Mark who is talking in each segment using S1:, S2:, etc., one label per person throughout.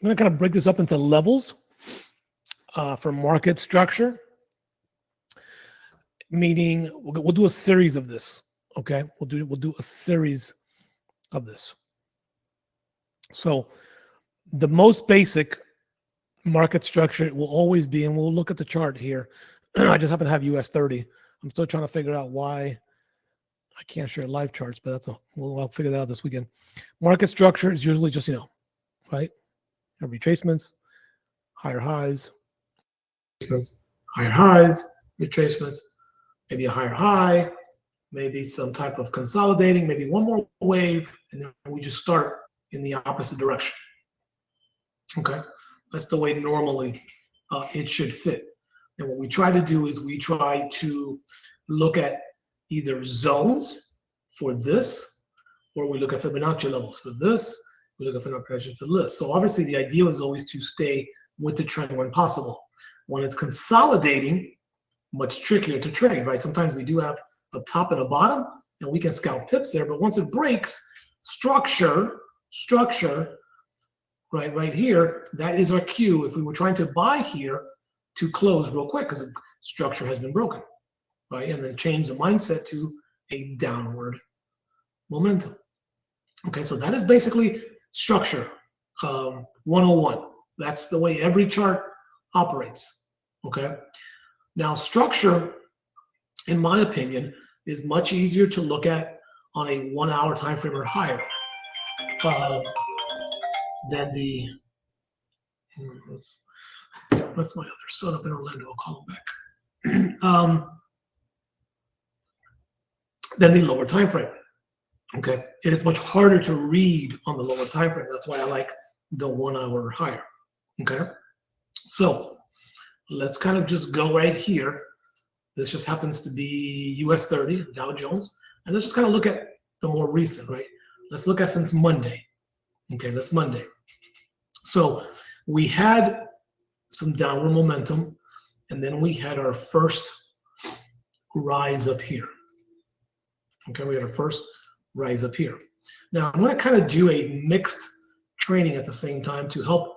S1: I'm going to kind of break this up into levels for market structure, meaning we'll do a series of this. Okay, we'll do a series of this. So the most basic market structure will always be, and we'll look at the chart here. I just happen to have US 30. I'm still trying to figure out why I can't share live charts, but I'll figure that out this weekend. Market structure is usually just, right? Retracements, higher highs, retracements, maybe a higher high, maybe some type of consolidating, maybe one more wave, and then we just start in the opposite direction. Okay, that's the way normally it should fit. And what we try to do is we try to look at either zones for this, or we look at Fibonacci levels for this, we look at Fibonacci for this. So obviously the ideal is always to stay with the trend when possible. When it's consolidating, much trickier to trade, right? Sometimes we do have a top and a bottom, and we can scalp pips there, but once it breaks, structure, right here, that is our cue. If we were trying to buy here, to close real quick because the structure has been broken, right? And then change the mindset to a downward momentum. Okay, so that is basically structure 101. That's the way every chart operates, okay? Now, structure, in my opinion, is much easier to look at on a 1 hour time frame or higher than the, that's my other son up in Orlando, I'll call him back, than the lower time frame. Okay, it is much harder to read on the lower time frame. That's why I like the 1 hour or higher. Okay, so let's kind of just go right here. This just happens to be US 30, Dow Jones, and let's just kind of look at the more recent, right? Let's look at since Monday. Okay, that's Monday. So we had some downward momentum, and then we had our first rise up here. Okay, we had our first rise up here. Now, I'm going to kind of do a mixed training at the same time to help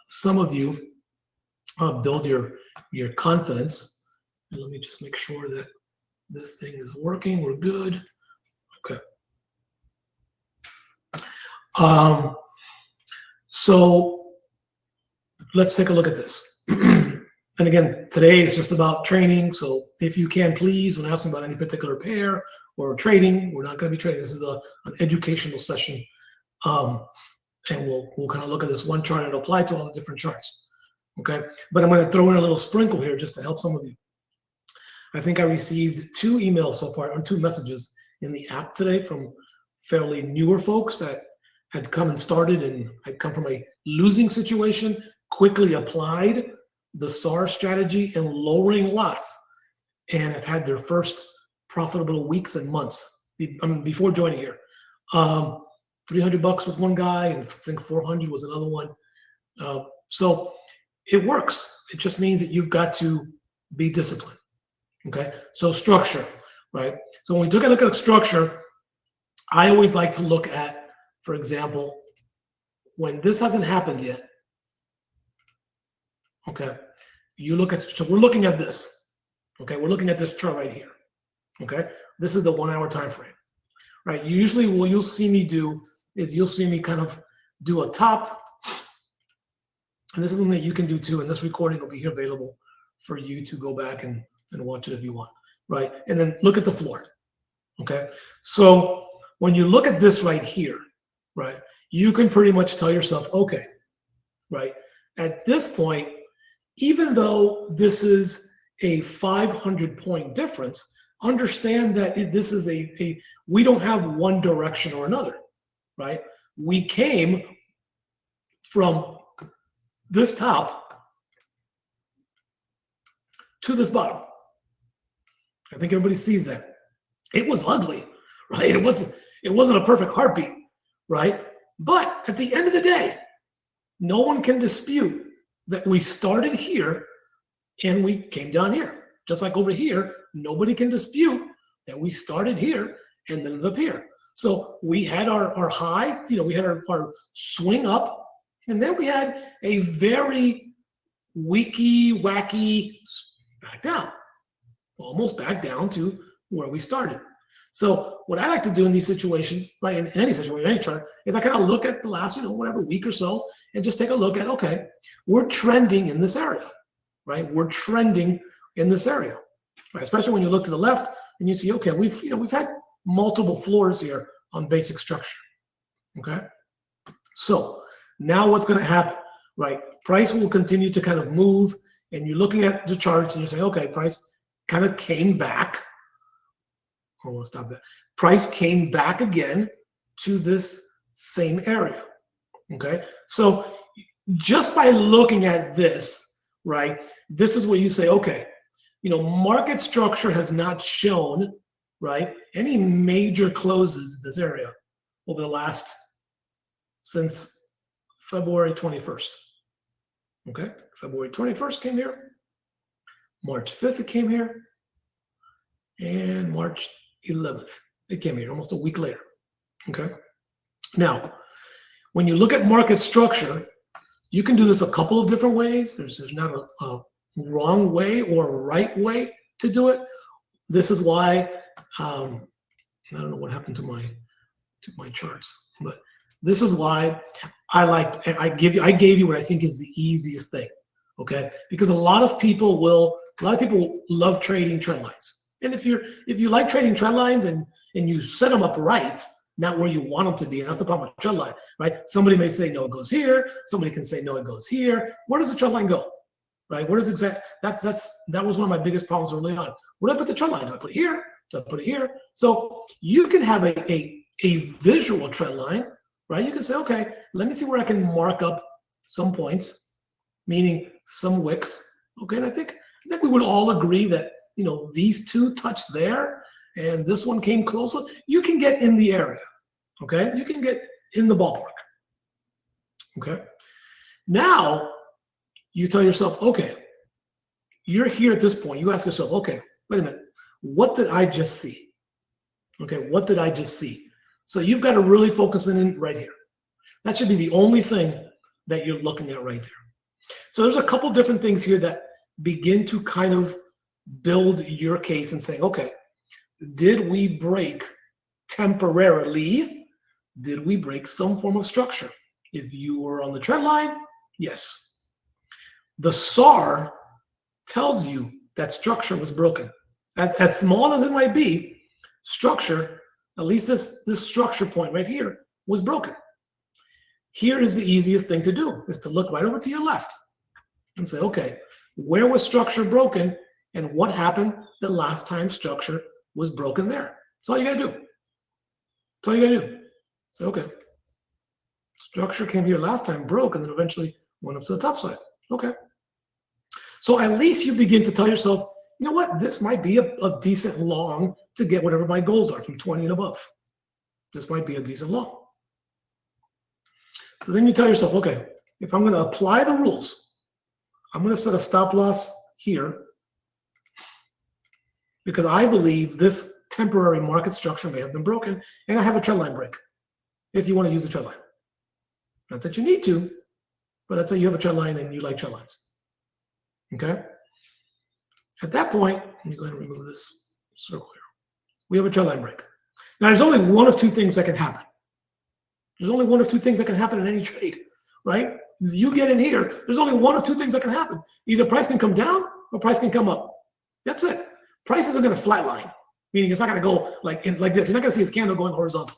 S1: some of you build your confidence. And let me just make sure that this thing is working. We're good. Okay. So let's take a look at this. And again, today is just about training. So if you can, please, when asking about any particular pair or trading, we're not going to be trading. This is an educational session. And we'll kind of look at this one chart and apply to all the different charts. Okay. But I'm going to throw in a little sprinkle here just to help some of you. I think I received 2 emails so far, or 2 messages in the app today from fairly newer folks that had come and started and had come from a losing situation, quickly applied the SAR strategy and lowering lots, and have had their first profitable weeks and months. Before joining here, $300 was one guy, and I think 400 was another one. So it works. It just means that you've got to be disciplined. Okay, so structure, right? So when we took a look at structure, I always like to look at, for example, when this hasn't happened yet. Okay, you look at, so we're looking at this. Okay, we're looking at this chart right here. Okay, this is the 1 hour time frame, right? Usually what you'll see me do is you'll see me kind of do a top, and this is something that you can do too, and this recording will be here available for you to go back and watch it if you want, right? And then look at the floor, okay? So when you look at this right here, right, you can pretty much tell yourself, okay, right, at this point, even though this is a 500-point difference, understand that this is we don't have one direction or another, right? We came from this top to this bottom. I think everybody sees that. It was ugly, right? It wasn't a perfect heartbeat, right? But at the end of the day, no one can dispute that we started here and we came down here. Just like over here, nobody can dispute that we started here and then ended up here. So we had our high, we had our swing up, And then we had a very weaky, wacky back down, almost back down to where we started. So what I like to do in these situations, right, in any situation, any chart, is I kind of look at the last, whatever week or so, and just take a look at, okay, we're trending in this area, right? We're trending in this area, right? Especially when you look to the left and you see, okay, we've had multiple floors here on basic structure, okay? So now what's going to happen, right? Price will continue to kind of move, and you're looking at the charts and you're saying, okay, price kind of came back. Oh, we'll stop that. Price came back again to this same area, okay? So just by looking at this, right, this is where you say, okay, market structure has not shown, right, any major closes in this area over the last, since February 21st, okay? February 21st came here, March 5th it came here, and March 11th it came here, almost a week later, okay? Now, when you look at market structure, you can do this a couple of different ways. There's not a wrong way or a right way to do it. This is why, I don't know what happened to my charts, but this is why I gave you what I think is the easiest thing, okay? Because a lot of people love trading trend lines. And if you like trading trend lines and you set them up right, not where you want them to be, and that's the problem with trend line, right? Somebody may say, no, it goes here. Somebody can say, no, it goes here. Where does the trend line go, right? Where does that was one of my biggest problems early on. Where do I put the trend line? Do I put it here? Do I put it here? So you can have a visual trend line, right? You can say, okay, let me see where I can mark up some points, meaning some wicks, okay? And I think we would all agree that, these two touched there, and this one came closer. You can get in the area, okay? You can get in the ballpark, okay? Now, you tell yourself, okay, you're here at this point. You ask yourself, okay, wait a minute. What did I just see? Okay, what did I just see? So you've got to really focus in right here. That should be the only thing that you're looking at right there. So there's a couple different things here that begin to kind of build your case and saying, okay, did we break temporarily? Did we break some form of structure? If you were on the trend line, yes. The SAR tells you that structure was broken. As small as it might be, structure, at least this structure point right here, was broken. Here is the easiest thing to do, is to look right over to your left and say, okay, where was structure broken and what happened the last time structure was broken there? That's all you gotta do. That's all you gotta do. Say, okay, structure came here last time, broke, and then eventually went up to the top side. Okay. So at least you begin to tell yourself, you know what, this might be a decent long to get whatever my goals are from 20 and above. This might be a decent long. So then you tell yourself, okay, if I'm going to apply the rules, I'm going to set a stop loss here because I believe this temporary market structure may have been broken and I have a trend line break if you want to use the trend line. Not that you need to, but let's say you have a trend line and you like trend lines. Okay? At that point, let me go ahead and remove this circle here. We have a trend line break. Now, there's only one of two things that can happen. There's only one of two things that can happen in any trade, right? You get in here, there's only one of two things that can happen. Either price can come down or price can come up. That's it. Price isn't going to flatline, meaning it's not going to go like this. You're not going to see this candle going horizontal,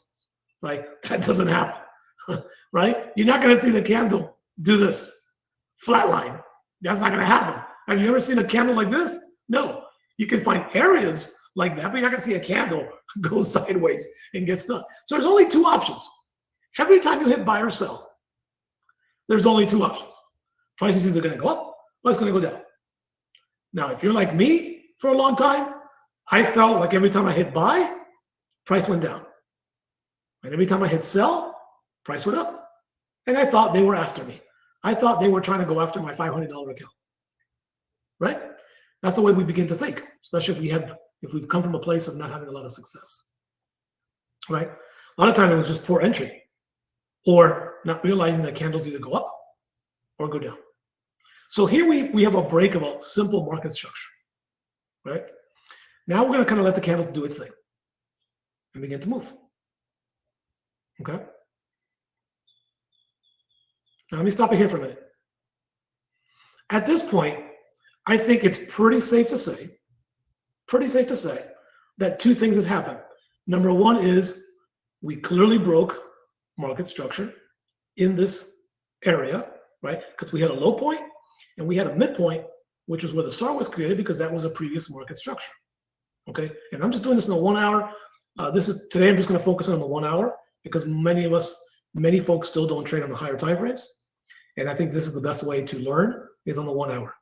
S1: right? That doesn't happen, right? You're not going to see the candle do this, flatline. That's not going to happen. Have you ever seen a candle like this? No. You can find areas like that, but you're not going to see a candle go sideways and get stuck. So there's only two options. Every time you hit buy or sell, there's only two options. Price is either going to go up or it's going to go down. Now, if you're like me for a long time, I felt like every time I hit buy, price went down. And every time I hit sell, price went up. And I thought they were after me. I thought they were trying to go after my $500 account. Right? That's the way we begin to think, especially if we've come from a place of not having a lot of success. Right? A lot of times it was just poor entry or not realizing that candles either go up or go down. So here we have a break of a simple market structure, right? Now we're going to kind of let the candle do its thing and begin to move. Okay. Now let me stop it here for a minute. At this point, I think it's pretty safe to say that two things have happened. Number one is we clearly broke market structure in this area, right? Because we had a low point and we had a midpoint, which is where the SAR was created because that was a previous market structure. Okay, and I'm just doing this in a 1 hour. Today I'm just going to focus on the 1 hour because many folks still don't trade on the higher time frames. And I think this is the best way to learn is on the 1 hour.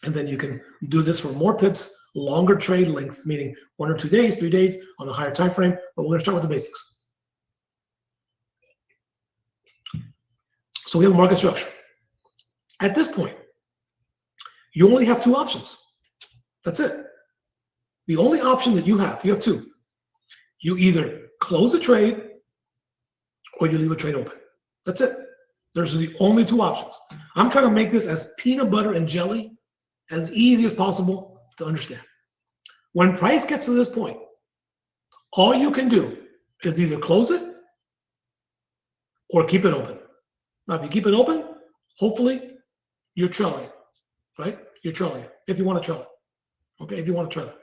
S1: And then you can do this for more pips, longer trade lengths, meaning 1 or 2 days, 3 days on a higher time frame. But we're going to start with the basics. So we have a market structure. At this point, you only have two options. That's it. The only option that you have two. You either close the trade or you leave a trade open. That's it. Those are the only two options. I'm trying to make this as peanut butter and jelly, as easy as possible to understand. When price gets to this point, all you can do is either close it or keep it open. Now, if you keep it open, hopefully you're trailing, right? You're trailing it if you want to trail it. Okay, if you want to trail it.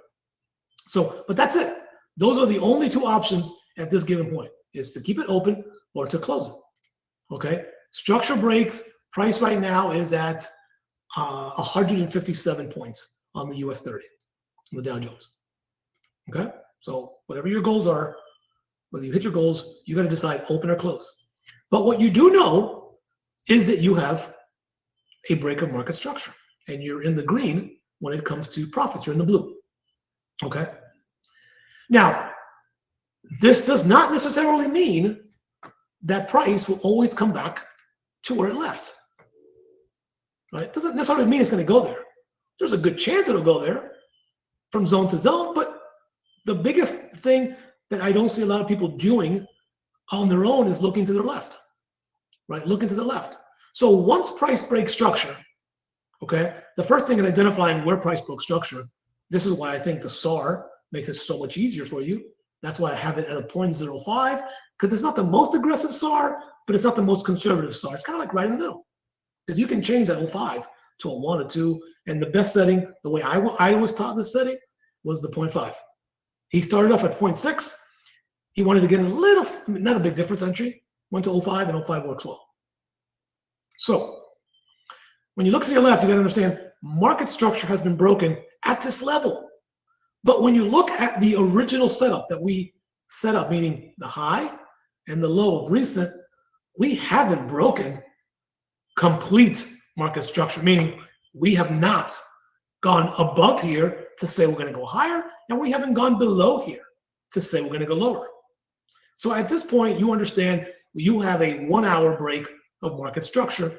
S1: So, but that's it. Those are the only two options at this given point, is to keep it open or to close it. Okay, structure breaks. Price right now is at 157 points on the US 30, on the Dow Jones. Okay, so whatever your goals are, whether you hit your goals, you got to decide open or close. But what you do know is that you have a break of market structure, and you're in the green when it comes to profits. You're in the blue. Okay. Now, this does not necessarily mean that price will always come back to where it left. Right? It doesn't necessarily mean it's going to go there. There's a good chance it'll go there from zone to zone, but the biggest thing that I don't see a lot of people doing on their own is looking to their left. Right? Looking to the left. So once price breaks structure, okay, the first thing is identifying where price broke structure. This is why I think the SAR makes it so much easier for you. That's why I have it at a 0.05, because it's not the most aggressive SAR, but it's not the most conservative SAR. It's kind of like right in the middle. Because you can change that 05 to a 1 or 2, and the best setting, the way I was taught this setting, was the 0.5. He started off at 0.6. He wanted to get a little, not a big difference entry, went to 05, and 05 works well. So when you look to your left, you got to understand market structure has been broken at this level. But when you look at the original setup that we set up, meaning the high and the low of recent, we haven't broken complete market structure, meaning we have not gone above here to say we're going to go higher, and we haven't gone below here to say we're going to go lower. So at this point, you understand you have a 1 hour break of market structure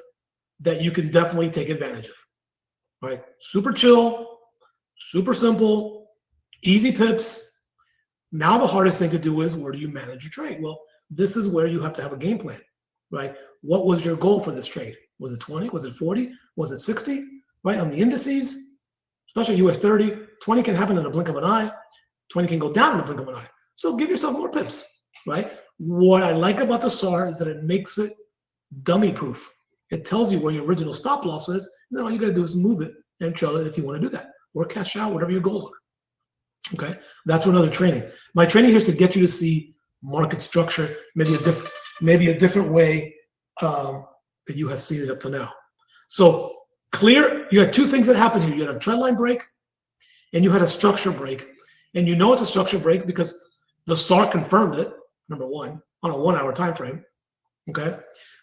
S1: that you can definitely take advantage of. Right? Super chill, super simple, easy pips. Now the hardest thing to do is, where do you manage your trade? Well, this is where you have to have a game plan, right? What was your goal for this trade? Was it 20? Was it 40? Was it 60? Right? On the indices, especially US 30, 20 can happen in a blink of an eye. 20 can go down in a blink of an eye. So give yourself more pips, right? What I like about the SAR is that it makes it dummy proof. It tells you where your original stop loss is, and then all you got to do is move it and trail it if you want to do that, or cash out, whatever your goals are. Okay, that's another training. My training here is to get you to see market structure, maybe a different way that you have seen it up to now. So clear, you had two things that happened here. You had a trend line break, and you had a structure break, and you know it's a structure break because the SAR confirmed it. Number one, on a 1 hour time frame. Okay,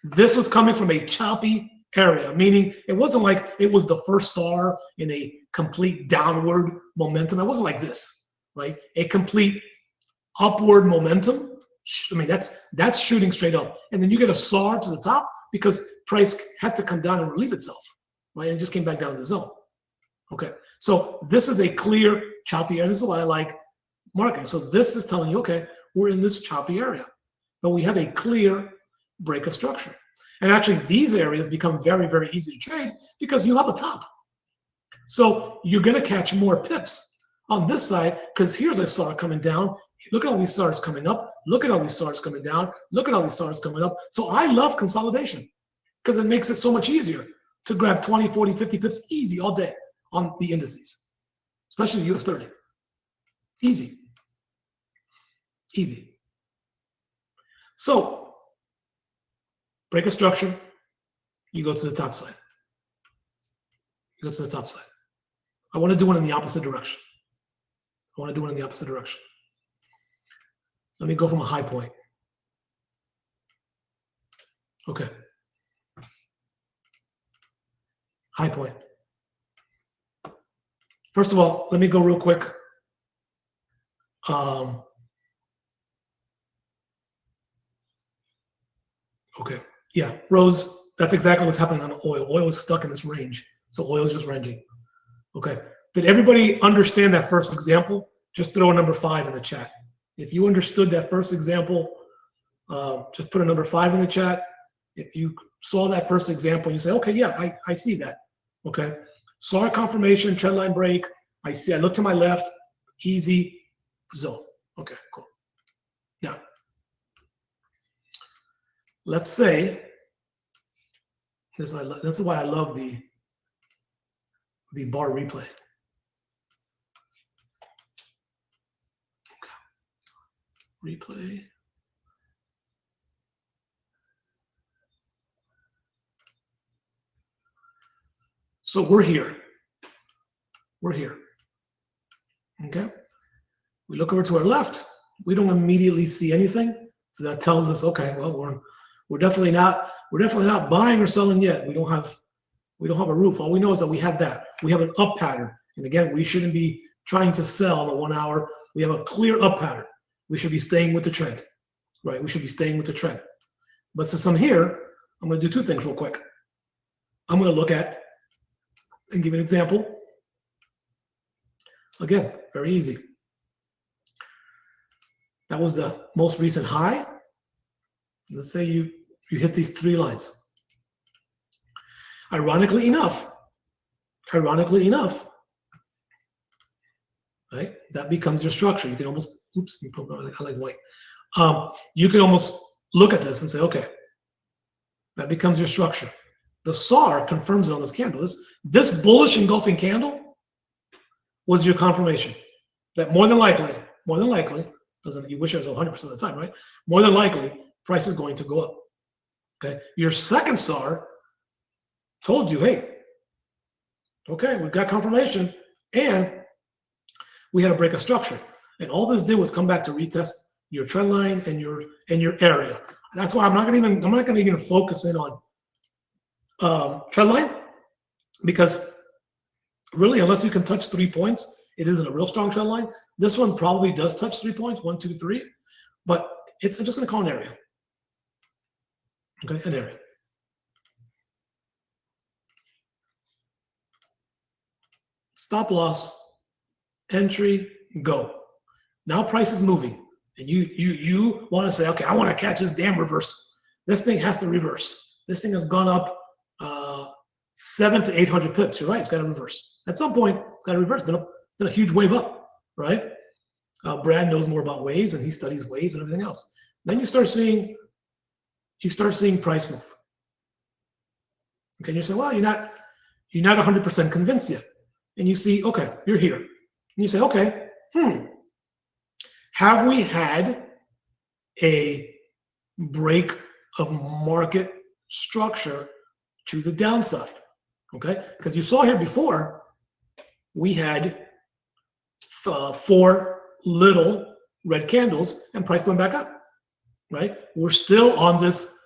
S1: this was coming from a choppy area, meaning it wasn't like it was the first SAR in a complete downward momentum. It wasn't like this, right? A complete upward momentum. I mean, that's shooting straight up, and then you get a SAR to the top because price had to come down and relieve itself, right? And it just came back down to the zone. Okay, so this is a clear choppy area. This is why I like marketing. So this is telling you, okay, we're in this choppy area, but we have a clear break of structure. And actually, these areas become very, very easy to trade because you have a top. So you're going to catch more pips on this side because here's a SAR coming down. Look at all these SARs coming up. Look at all these SARs coming down. Look at all these SARs coming up. So I love consolidation because it makes it so much easier to grab 20, 40, 50 pips easy all day on the indices, especially the US 30. Easy. Easy. So break a structure, you go to the top side. You go to the top side. I want to do it in the opposite direction. I want to do it in the opposite direction. Let me go from a high point. Okay. High point. First of all, let me go real quick. Okay. Yeah, Rose, that's exactly what's happening on oil. Oil is stuck in this range. So oil is just ranging. Okay. Did everybody understand that first example? Just throw a number 5 in the chat. If you understood that first example, just put a number 5 in the chat. If you saw that first example, you say, okay, yeah, I see that. Okay. SAR confirmation, trendline break. I see, I look to my left, easy zone. Okay, cool. Now, let's say, this is why I love the bar replay. Okay. Replay. So we're here. We're here. Okay. We look over to our left. We don't immediately see anything. So that tells us, okay, well, we're definitely not buying or selling yet. We don't have a roof. All we know is that we have that. We have an up pattern. And again, we shouldn't be trying to sell on a 1 hour. We have a clear up pattern. We should be staying with the trend, right? We should be staying with the trend. But since I'm here, I'm going to do 2 things real quick. I'm going to look at and give an example. Again, very easy. That was the most recent high. Let's say you hit these 3 lines. Ironically enough, right? That becomes your structure. You can almost, oops, I like white. You can almost look at this and say, okay, that becomes your structure. The SAR confirms it on this candle. This bullish engulfing candle was your confirmation that more than likely, doesn't, you wish it was 100% of the time, right? More than likely, price is going to go up. Okay. Your second SAR told you, hey, okay, we've got confirmation and we had to break a structure. And all this did was come back to retest your trend line and your area. That's why I'm not going to even focus in on trend line, because really, unless you can touch 3 points, it isn't a real strong trend line. This one probably does touch 3 points, 1, 2, 3, but I'm just going to call an area. Okay, an area. Stop loss, entry, go. Now price is moving, and you want to say, okay, I want to catch this damn reversal. This thing has to reverse. This thing has gone up 700 to 800 pips. You're right, it's got to reverse. At some point, it's got to reverse. Been a huge wave up, right? Brad knows more about waves, and he studies waves and everything else. Then you start seeing price move. Okay, and you say, well, you're not 100% convinced yet. And you see, okay, you're here. And you say, okay, have we had a break of market structure to the downside? Okay, because you saw here before, we had 4 little red candles and price went back up, right? We're still on this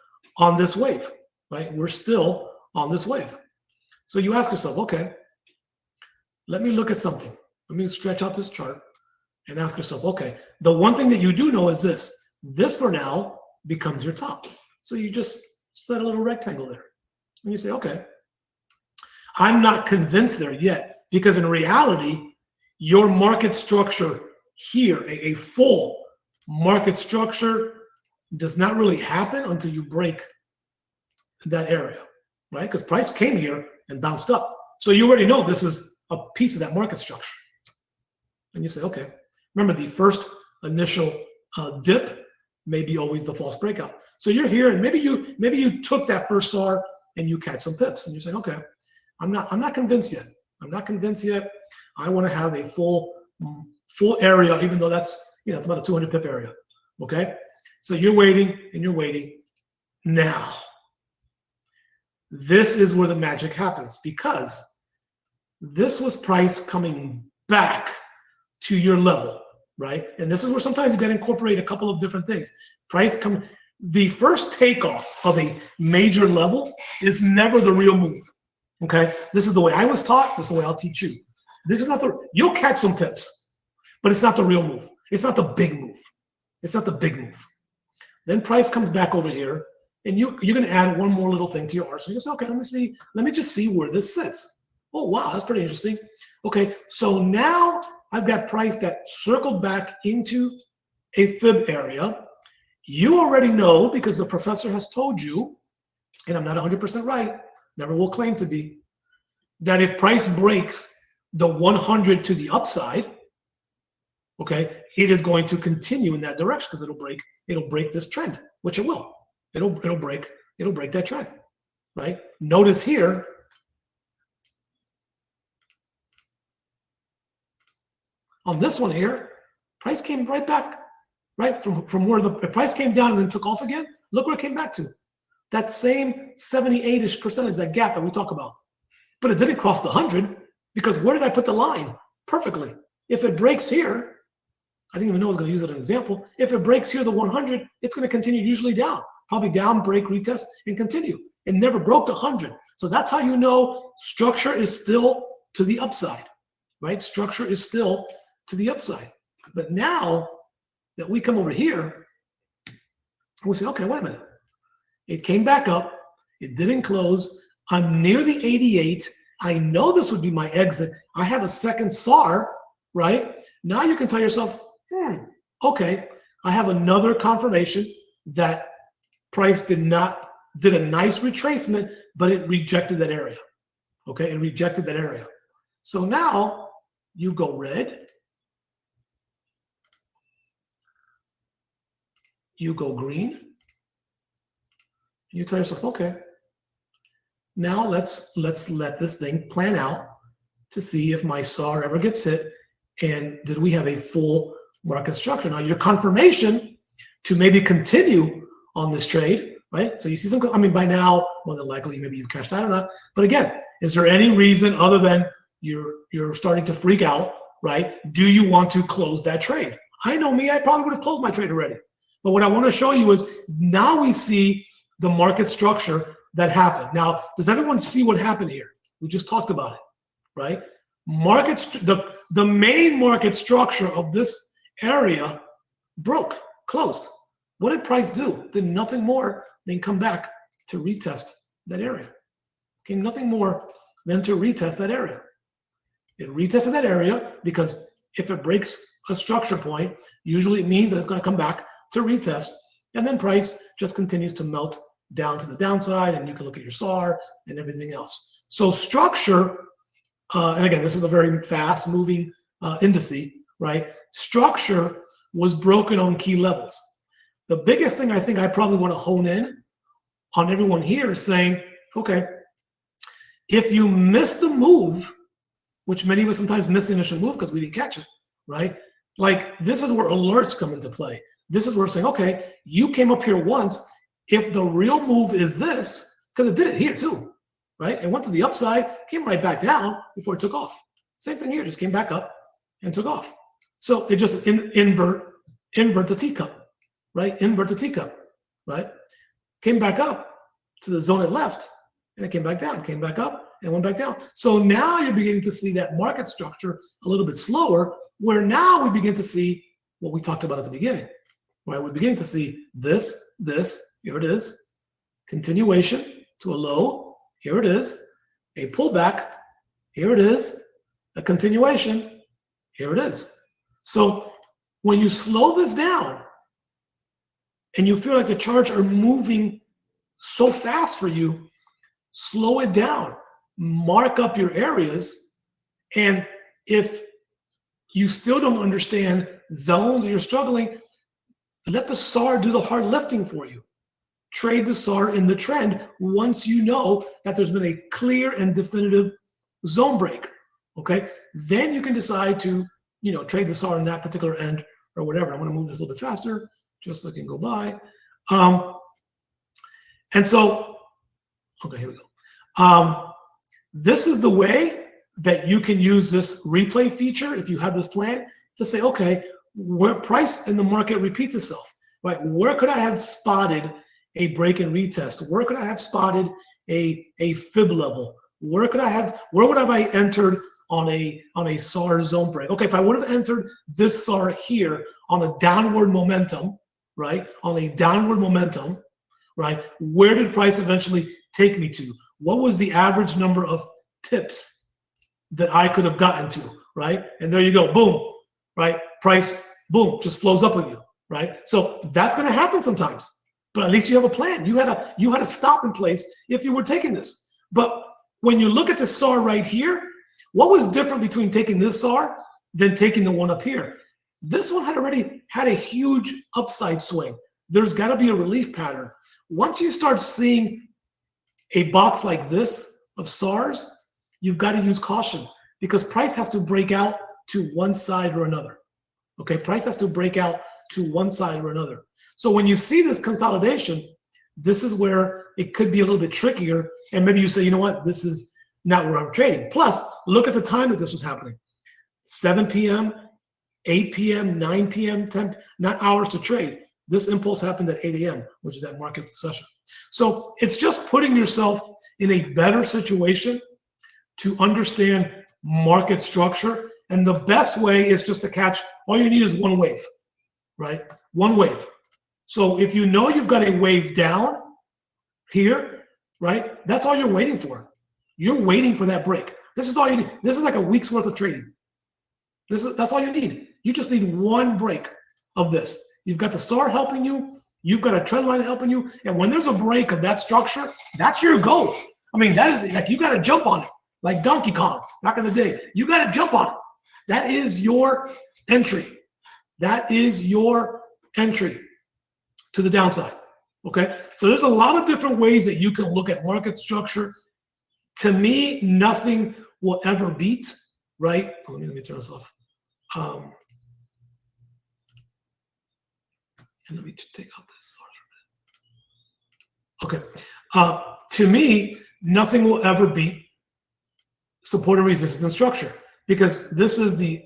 S1: wave, right? We're still on this wave. So you ask yourself, okay, let me look at something. Let me stretch out this chart and ask yourself, okay, the one thing that you do know is this for now becomes your top. So you just set a little rectangle there. And you say, okay, I'm not convinced there yet, because in reality, your market structure here, a full market structure, does not really happen until you break that area, right? Because price came here and bounced up. So you already know this is a piece of that market structure. And you say, okay, remember the first initial dip may be always the false breakout. So you're here, and maybe you took that first SAR and you catch some pips, and you're saying, okay, I'm not convinced yet. I'm not convinced yet. I want to have a full area, even though that's it's about a 200 pip area. Okay, so you're waiting and you're waiting. Now, this is where the magic happens, because this was price coming back to your level, right? And this is where sometimes you got to incorporate a couple of different things. The first takeoff of a major level is never the real move. Okay, this is the way I was taught. This is the way I'll teach you. This is not you'll catch some pips, but it's not the real move. It's not the big move. It's not the big move. Then price comes back over here, and you're going to add one more little thing to your arsenal. You say, okay, let me just see where this sits. Oh, wow, that's pretty interesting. Okay, so now I've got price that circled back into a fib area. You already know, because the professor has told you, and I'm not 100% right, never will claim to be, that if price breaks the 100 to the upside, okay, it is going to continue in that direction, because it'll break this trend, which it will. It'll break that trend, right? Notice here, on this one here, price came right back, right from where the price came down and then took off again. Look where it came back to. That same 78-ish percentage, that gap that we talk about. But it didn't cross the 100, because where did I put the line? Perfectly. If it breaks here, I didn't even know I was going to use it as an example. If it breaks here, the 100, it's going to continue usually down. Probably down, break, retest, and continue. It never broke the 100. So that's how you know structure is still to the upside, right? Structure is still to the upside. But now that we come over here, we say, okay, wait a minute. It came back up. It didn't close. I'm near the 88. I know this would be my exit. I have a second SAR, right? Now you can tell yourself, okay, I have another confirmation that price did a nice retracement, but it rejected that area. Okay, it rejected that area. So now you go red, you go green, and you tell yourself, okay, now let's let this thing plan out to see if my SAR ever gets hit, and did we have a full market structure. Now your confirmation to maybe continue on this trade, right? So you see some, by now, more than likely, maybe you cashed out or not. But again, is there any reason other than you're starting to freak out, right? Do you want to close that trade? I know me, I probably would have closed my trade already. But what I want to show you is now we see the market structure that happened. Now, does everyone see what happened here? We just talked about it, right? The main market structure of this area broke, closed. What did price do? Did nothing more than come back to retest that area. Okay, nothing more than to retest that area. It retested that area because if it breaks a structure point, usually it means that it's going to come back to retest, and then price just continues to melt down to the downside, and you can look at your SAR and everything else. So structure, and again, this is a very fast moving indice, right? Structure was broken on key levels. The biggest thing I think I probably want to hone in on everyone here is saying, okay, if you miss the move, which many of us sometimes miss the initial move because we didn't catch it, right? Like this is where alerts come into play. This is where we're saying, okay, you came up here once. If the real move is this, because it did it here too, right? It went to the upside, came right back down before it took off. Same thing here, just came back up and took off. So it just invert the teacup, right? Invert the teacup, right? Came back up to the zone it left, and it came back down, came back up, and went back down. So now you're beginning to see that market structure a little bit slower, where now we begin to see what we talked about at the beginning, right? We're beginning to see this, here it is, continuation to a low, here it is, a pullback, here it is, a continuation, here it is. So when you slow this down and you feel like the charts are moving so fast for you, slow it down, mark up your areas. And if you still don't understand zones or you're struggling, let the SAR do the hard lifting for you. Trade the SAR in the trend once you know that there's been a clear and definitive zone break. Okay, then you can decide to, trade the SAR in that particular end or whatever. I'm going to move this a little bit faster just so I can go by. And so, okay, here we go. This is the way that you can use this replay feature if you have this plan to say, okay, where price in the market repeats itself, right? Where could I have spotted a break and retest? Where could I have spotted a fib level? Where would have I entered on a SAR zone break? Okay, if I would have entered this SAR here on a downward momentum, right? On a downward momentum, right? Where did price eventually take me to? What was the average number of pips that I could have gotten to, right? And there you go, boom, right? Price, boom, just flows up with you, right? So that's going to happen sometimes, but at least you have a plan. You had a stop in place if you were taking this. But when you look at the SAR right here, what was different between taking this SAR than taking the one up here? This one had already had a huge upside swing. There's got to be a relief pattern. Once you start seeing a box like this of SARs, you've got to use caution because price has to break out to one side or another. Okay, price has to break out to one side or another. So when you see this consolidation, this is where it could be a little bit trickier. And maybe you say, you know what, this is not where I'm trading. Plus, look at the time that this was happening. 7 p.m., 8 p.m., 9 p.m., 10, not hours to trade. This impulse happened at 8 a.m., which is that market session. So it's just putting yourself in a better situation to understand market structure. And the best way is just to catch, all you need is one wave, right? One wave. So if you know you've got a wave down here, right? That's all you're waiting for. You're waiting for that break. This is all you need. This is like a week's worth of trading. That's all you need. You just need one break of this. You've got the SAR helping you. You've got a trend line helping you. And when there's a break of that structure, that's your goal. I mean, that is like, you got to jump on it. Like Donkey Kong back in the day. You got to jump on it. That is your entry. That is your entry to the downside. Okay. So there's a lot of different ways that you can look at market structure. To me, nothing will ever beat, right? Let me turn this off. And let me take out this SAR for a minute. Okay. To me, nothing will ever beat support and resistance structure because this is the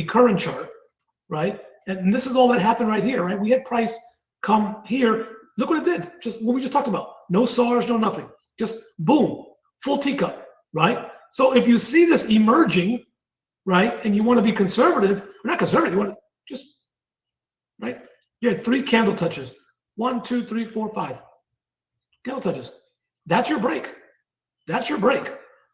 S1: current chart, right? And this is all that happened right here, right? We had price come here. Look what it did. Just what we just talked about. No SARs, no nothing. Just boom, full teacup, right? So if you see this emerging, right, and you want to be conservative, or not conservative, you want to just, right? You had 3 candle touches. 1, 2, 3, 4, 5 candle touches. That's your break. That's your break.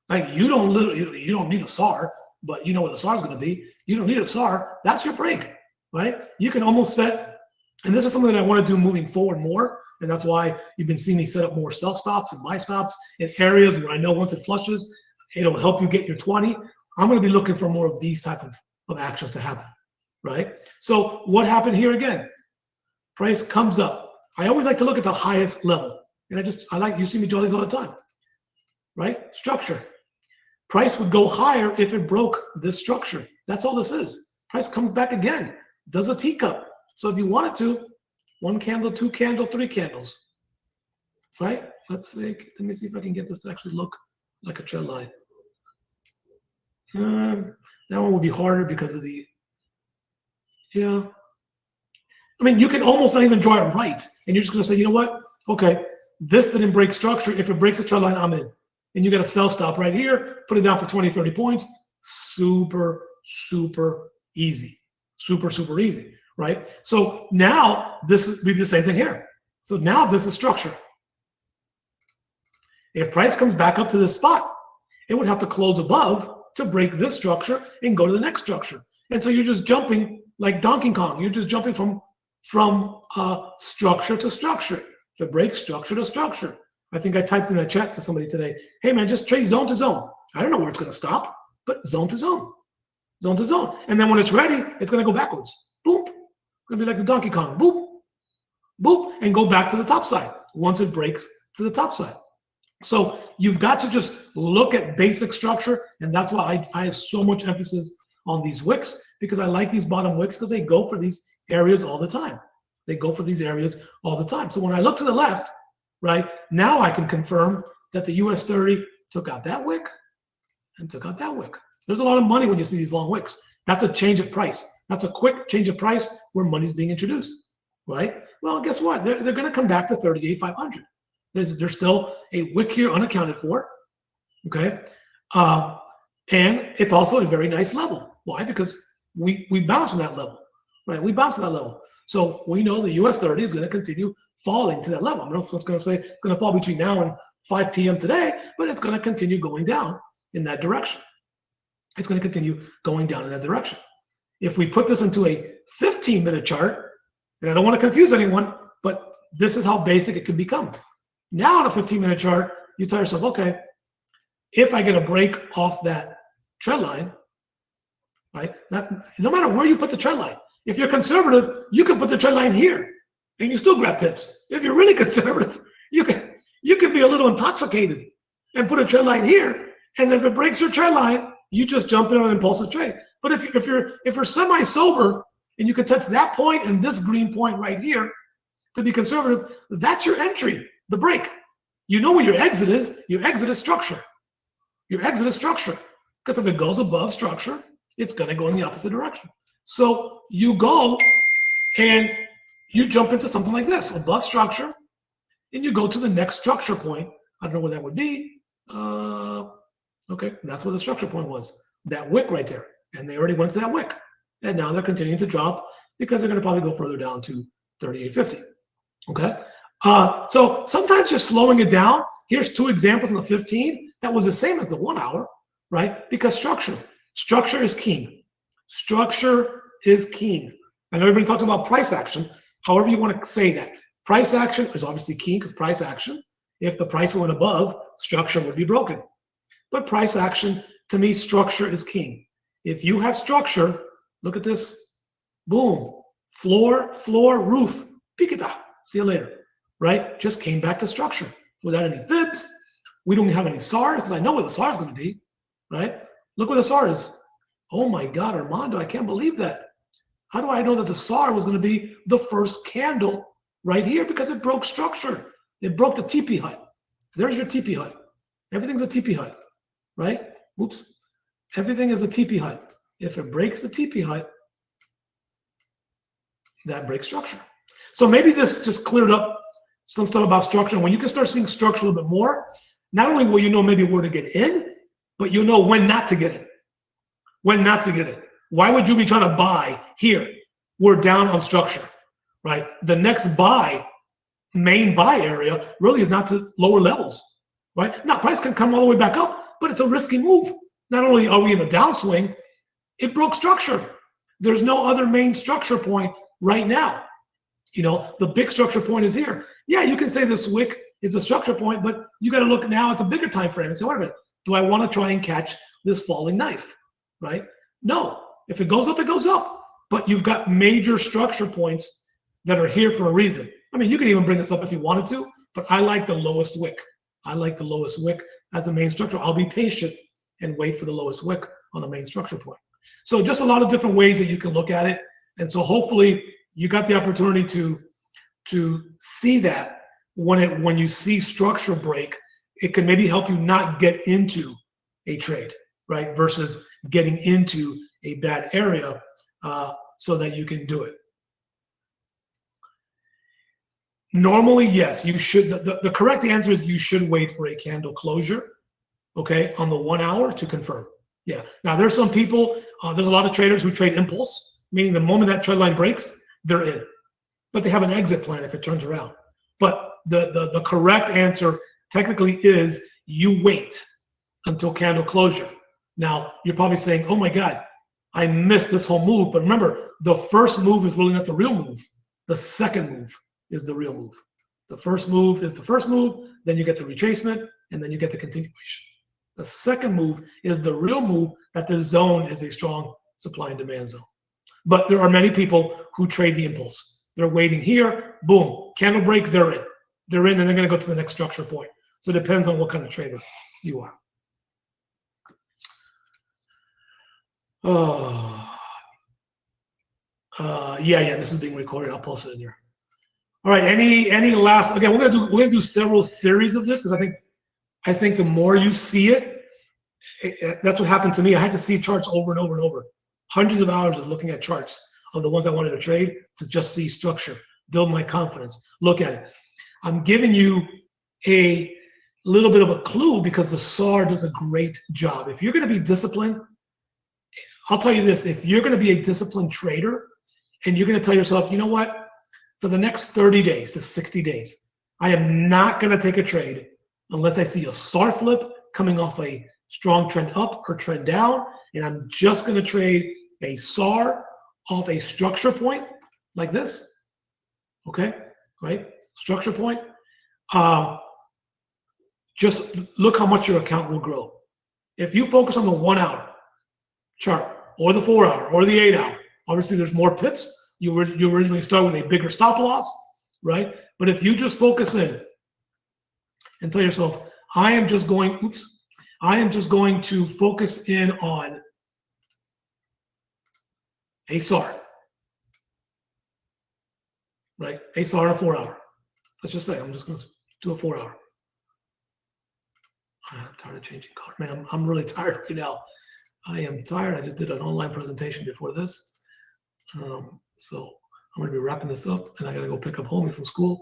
S1: Like you don't need a SAR, but you know what the SAR is going to be. You don't need a SAR. That's your break, right? You can almost set, and this is something that I want to do moving forward more, and that's why you've been seeing me set up more sell stops and buy stops in areas where I know once it flushes, it'll help you get your 20. I'm going to be looking for more of these type of actions to happen, right? So what happened here again? Price comes up. I always like to look at the highest level. And you see me draw these all the time, right? Structure. Price would go higher if it broke this structure. That's all this is. Price comes back again, does a teacup. So if you wanted to, 1 candle, 2 candle, 3 candles, right? Let me see if I can get this to actually look like a trend line. That one would be harder because of I mean, you can almost not even draw it right. And you're just going to say, you know what? Okay, this didn't break structure. If it breaks a trend line, I'm in. And you got a sell stop right here, put it down for 20, 30 points. Super, super easy. Super, super easy, right? So now this would be the same thing here. So now this is structure. If price comes back up to this spot, it would have to close above to break this structure and go to the next structure. And so you're just jumping like Donkey Kong. You're just jumping from from structure to structure. If it breaks, structure to structure. I think I typed in the chat to somebody today, hey man, just trade zone to zone. I don't know where it's going to stop, but zone to zone. Zone to zone. And then when it's ready, it's going to go backwards. Boop. It's going to be like the Donkey Kong. Boop. Boop. And go back to the top side once it breaks to the top side. So you've got to just look at basic structure. And that's why I have so much emphasis on these wicks, because I like these bottom wicks because they go for these areas all the time. They go for these areas all the time. So when I look to the left, right, now I can confirm that the US 30 took out that wick and took out that wick. There's a lot of money when you see these long wicks. That's a change of price. That's a quick change of price where money's being introduced, right? Well, guess what? They're going to come back to 38,500. There's still a wick here unaccounted for, okay? And it's also a very nice level. Why? Because we bounce from that level, right? We bounce from that level. So we know the US 30 is going to continue falling to that level. I don't know if it's going to say it's going to fall between now and 5 p.m. today, but it's going to continue going down in that direction. It's going to continue going down in that direction. If we put this into a 15-minute chart, and I don't want to confuse anyone, but this is how basic it can become. Now on a 15-minute chart, you tell yourself, okay, if I get a break off that trend line, right? No matter where you put the trend line, if you're conservative, you can put the trend line here and you still grab pips. If you're really conservative, you can be a little intoxicated and put a trend line here. And if it breaks your trend line, you just jump in on an impulsive trade. But if you're semi-sober and you can touch that point and this green point right here to be conservative, that's your entry, the break. You know where your exit is. Your exit is structure. Your exit is structure. Because if it goes above structure, it's going to go in the opposite direction. So you go and you jump into something like this, above structure, and you go to the next structure point. I don't know where that would be. Okay, that's where the structure point was, that wick right there. And they already went to that wick. And now they're continuing to drop because they're going to probably go further down to 38.50. Okay, so sometimes just slowing it down. Here's two examples in the 15 that was the same as the 1 hour, right? Because structure is king. Structure is king. And everybody talks about price action. However you want to say that. Price action is obviously king because price action. If the price went above, structure would be broken. But price action, to me, structure is king. If you have structure, look at this. Boom. Floor, roof. Pikita. See you later. Right? Just came back to structure without any fibs. We don't have any SAR because I know where the SAR is going to be. Right? Look where the SAR is. Oh my God, Armando, I can't believe that. How do I know that the SAR was going to be the first candle right here? Because it broke structure. It broke the teepee hut. There's your teepee hut. Everything's a teepee hut, right? Oops. Everything is a teepee hut. If it breaks the teepee hut, that breaks structure. So maybe this just cleared up some stuff about structure. When you can start seeing structure a little bit more, not only will you know maybe where to get in, but you'll know when not to get in. When not to get in. Why would you be trying to buy here? We're down on structure, right? The next main buy area really is not to lower levels, right? Now, price can come all the way back up, but it's a risky move. Not only are we in a downswing, it broke structure. There's no other main structure point right now. You know, the big structure point is here. Yeah, you can say this wick is a structure point, but you got to look now at the bigger time frame and say, wait a minute, do I want to try and catch this falling knife, right? No, if it goes up, it goes up. But you've got major structure points that are here for a reason. I mean, you can even bring this up if you wanted to, but I like the lowest wick. I like the lowest wick as a main structure. I'll be patient and wait for the lowest wick on a main structure point. So just a lot of different ways that you can look at it. And so hopefully you got the opportunity to see that when you see structure break, it can maybe help you not get into a trade, right? Versus getting into a bad area so that you can do it. Normally, yes, you should. The correct answer is you should wait for a candle closure, okay, on the 1 hour to confirm. Yeah. Now, there's some people, there's a lot of traders who trade impulse, meaning the moment that trend line breaks, they're in. But they have an exit plan if it turns around. But the correct answer technically is you wait until candle closure. Now, you're probably saying, oh my God, I missed this whole move. But remember, the first move is really not the real move. The second move is the real move. The first move is the first move, then you get the retracement, and then you get the continuation. The second move is the real move that the zone is a strong supply and demand zone. But there are many people who trade the impulse. They're waiting here, boom, candle break, they're in. They're in and they're going to go to the next structure point. So it depends on what kind of trader you are. Yeah, this is being recorded. I'll post it in here. All right, any last, again, we're gonna do several series of this because I think the more you see it, that's what happened to me. I had to see charts over and over and over. Hundreds of hours of looking at charts of the ones I wanted to trade to just see structure, build my confidence, look at it. I'm giving you a little bit of a clue because the SAR does a great job. If you're going to be disciplined, I'll tell you this, if you're going to be a disciplined trader and you're going to tell yourself, you know what, for the next 30 days to 60 days, I am not going to take a trade unless I see a SAR flip coming off a strong trend up or trend down, and I'm just going to trade a SAR off a structure point like this, okay, right? Structure point. Just look how much your account will grow. If you focus on the 1 hour chart or the 4 hour or the 8 hour, obviously there's more pips. You originally start with a bigger stop loss, right? But if you just focus in and tell yourself, I am just going to focus in on a SAR, right? A SAR in a 4 hour. Let's just say I'm just going to do a 4 hour. I'm tired of changing color. Man, I'm really tired right now. I am tired. I just did an online presentation before this. So I'm going to be wrapping this up, and I got to go pick up Homie from school.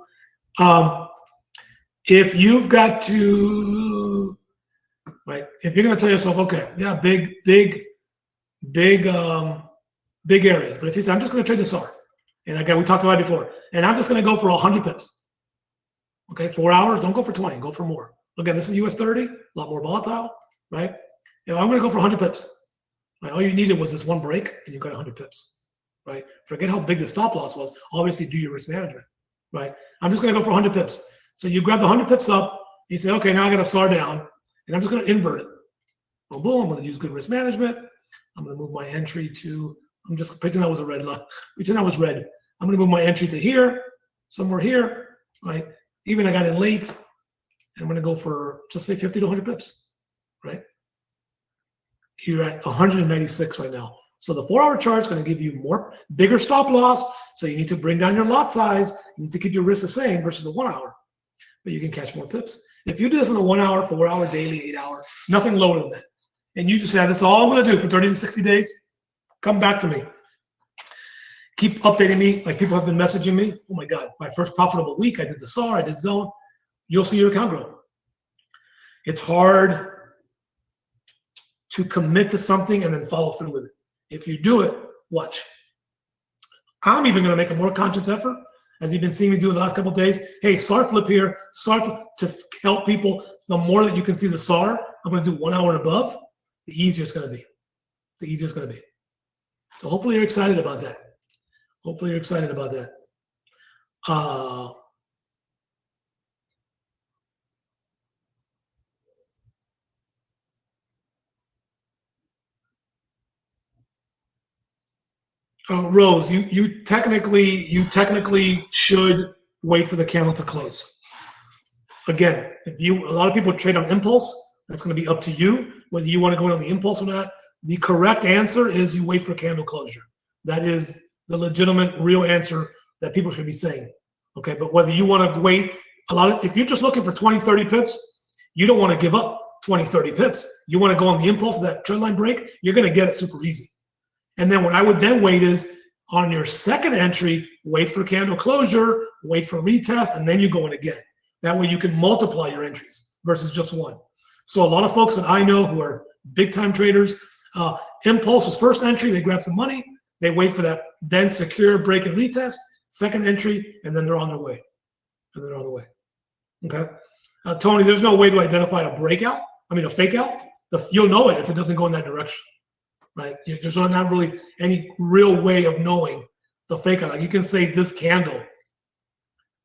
S1: If you've got to, right, if you're going to tell yourself, okay, yeah, big areas. But if you say, I'm just going to trade the SAR, and again, we talked about it before, and I'm just going to go for 100 pips. Okay, 4 hours, don't go for 20, go for more. Again, this is US 30, a lot more volatile, right? I'm going to go for 100 pips. Right? All you needed was this one break, and you got 100 pips, right? Forget how big the stop loss was. Obviously, do your risk management, right? I'm just going to go for 100 pips. So you grab the 100 pips up, you say, okay, now I got to SAR down, and I'm just going to invert it. Boom, boom, I'm going to use good risk management. I'm going to move my entry to, I'm just pretending that was a red line. Pretend that was red. I'm going to move my entry to here, somewhere here, right? Even I got in late, and I'm going to go for, just say 50 to 100 pips, right? You're at 196 right now. So the 4 hour chart is going to give you bigger stop loss. So you need to bring down your lot size. You need to keep your risk the same versus the 1 hour, but you can catch more pips. If you do this in a 1 hour, 4 hour, daily, 8 hour, nothing lower than that, and you just say, that's all I'm going to do for 30 to 60 days, come back to me. Keep updating me. Like people have been messaging me. Oh my God, my first profitable week, I did the SAR, I did zone. You'll see your account grow. It's hard to commit to something and then follow through with it. If you do it, watch. I'm even going to make a more conscious effort, as you've been seeing me do the last couple of days. Hey, SAR flip here, SAR flip to help people. So the more that you can see the SAR, I'm going to do 1 hour and above, the easier it's going to be. The easier it's going to be. So hopefully you're excited about that. Hopefully you're excited about that. Rose, you technically should wait for the candle to close. Again, a lot of people trade on impulse. That's going to be up to you whether you want to go in on the impulse or not. The correct answer is you wait for candle closure. That is the legitimate, real answer that people should be saying. Okay, but whether you want to wait, if you're just looking for 20, 30 pips, you don't want to give up 20, 30 pips. You want to go on the impulse of that trend line break, you're going to get it super easy. And then what I would then wait is on your second entry, wait for candle closure, wait for retest, and then you go in again. That way you can multiply your entries versus just one. So a lot of folks that I know who are big time traders, impulse was first entry, they grab some money, they wait for that, then secure, break, and retest, second entry, and then they're on their way. And they're on the way. Okay? Tony, there's no way to identify a fake out. You'll know it if it doesn't go in that direction. Right? There's not really any real way of knowing the fake out. Like you can say this candle,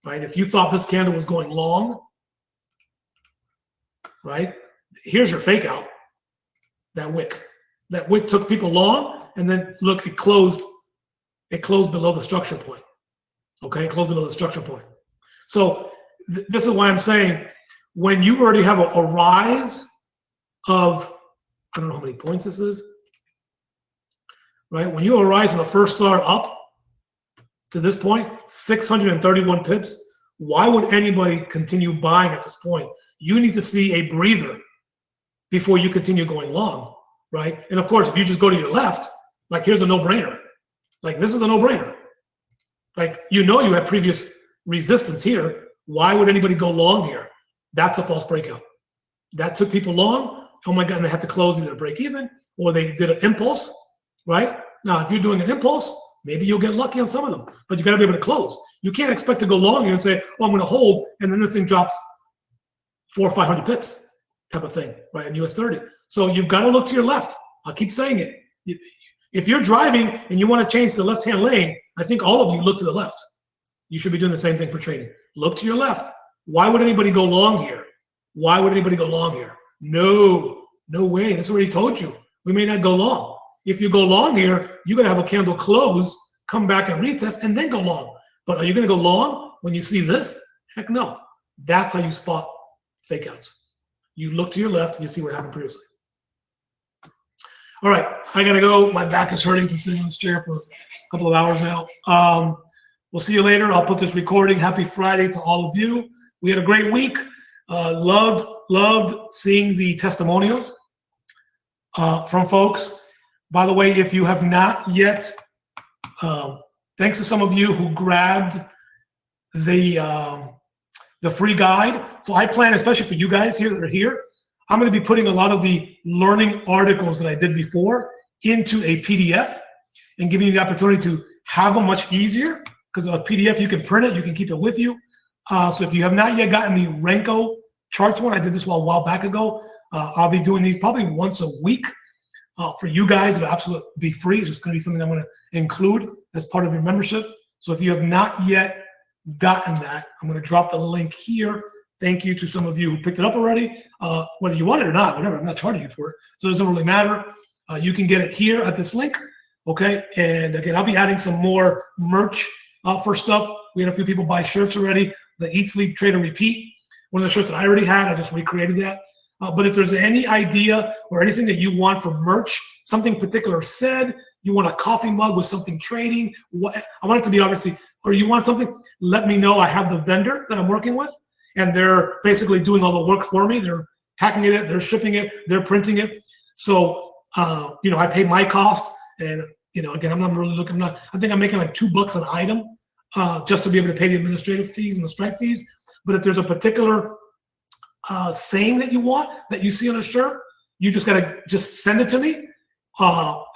S1: right? If you thought this candle was going long, right? Here's your fake out, that wick. That wick took people long, and then look, it closed below the structure point. Okay, it closed below the structure point. So this is why I'm saying when you already have a rise of, I don't know how many points this is, right? When you arise from the first SAR up to this point, 631 pips, why would anybody continue buying at this point? You need to see a breather before you continue going long, right? And of course, if you just go to your left, like here's a no-brainer. Like this is a no-brainer. Like you know you had previous resistance here. Why would anybody go long here? That's a false breakout. That took people long. Oh my God, and they had to close either break even or they did an impulse, right? Now, if you're doing an impulse, maybe you'll get lucky on some of them, but you got to be able to close. You can't expect to go long here and say, oh, I'm going to hold, and then this thing drops 400 or 500 pips type of thing, right, in US 30. So you've got to look to your left. I'll keep saying it. If you're driving and you want to change to the left-hand lane, I think all of you look to the left. You should be doing the same thing for trading. Look to your left. Why would anybody go long here? Why would anybody go long here? No way. That's already told you. We may not go long. If you go long here, you're going to have a candle close, come back and retest, and then go long. But are you going to go long when you see this? Heck no. That's how you spot fake outs. You look to your left and you see what happened previously. All right, I got to go. My back is hurting from sitting on this chair for a couple of hours now. We'll see you later. I'll put this recording. Happy Friday to all of you. We had a great week. Loved seeing the testimonials from folks. By the way, if you have not yet, thanks to some of you who grabbed the free guide. So I plan, especially for you guys here that are here, I'm going to be putting a lot of the learning articles that I did before into a PDF and giving you the opportunity to have them much easier, because a PDF, you can print it, you can keep it with you. So if you have not yet gotten the Renko charts one, I did this a while back ago. I'll be doing these probably once a week for you guys. It'll absolutely be free. It's just going to be something I'm going to include as part of your membership. So if you have not yet gotten that, I'm going to drop the link here. Thank you to some of you who picked it up already. Whether you want it or not, whatever, I'm not charging you for it. So it doesn't really matter. You can get it here at this link. Okay. And again, I'll be adding some more merch for stuff. We had a few people buy shirts already. The Eat, Sleep, Trade, and Repeat. One of the shirts that I already had, I just recreated that. But if there's any idea or anything that you want for merch, something particular said, you want a coffee mug with something trading, I want it to be obviously, or you want something, let me know. I have the vendor that I'm working with, and they're basically doing all the work for me. They're packing it, they're shipping it, they're printing it. So, I pay my cost, and again, I'm not really looking. I think I'm making like $2 an item just to be able to pay the administrative fees and the Stripe fees. But if there's a particular saying that you want, that you see on a shirt, you just gotta send it to me.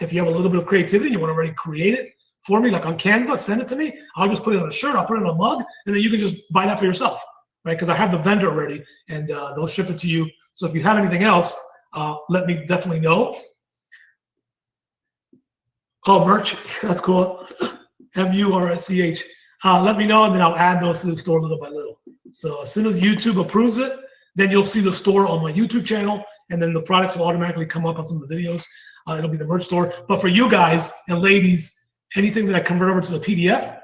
S1: If you have a little bit of creativity, you want to already create it for me, like on Canva, send it to me. I'll just put it on a shirt, I'll put it on a mug, and then you can just buy that for yourself, right? Because I have the vendor already, and they'll ship it to you. So if you have anything else, let me definitely know. Oh, merch, that's cool. MURCH. Let me know, and then I'll add those to the store little by little. So as soon as YouTube approves it, then you'll see the store on my YouTube channel, and then the products will automatically come up on some of the videos. It'll be the merch store. But for you guys and ladies, anything that I convert over to the PDF,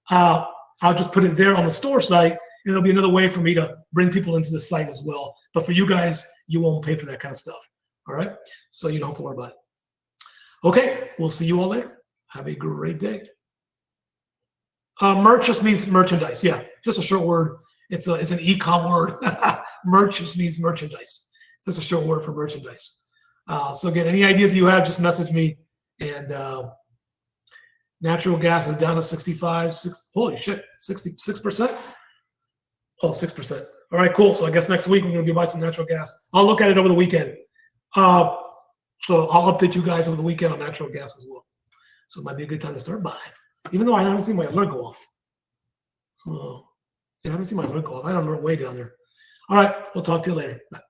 S1: I'll just put it there on the store site, and it'll be another way for me to bring people into the site as well. But for you guys, you won't pay for that kind of stuff. All right? So you don't have to worry about it. Okay, we'll see you all later. Have a great day. Merch just means merchandise. Yeah, just a short word. It's an e-com word. Merch just means merchandise. It's just a short word for merchandise. So again, any ideas you have, just message me. And natural gas is down to 65. Holy shit, 66%? Oh, 6%. All right, cool. So I guess next week we're going to be buying some natural gas. I'll look at it over the weekend. So I'll update you guys over the weekend on natural gas as well. So it might be a good time to start buying. Even though I haven't seen my alert go off. Oh, I haven't seen my alert go off. I don't know, way down there. All right, we'll talk to you later. Bye.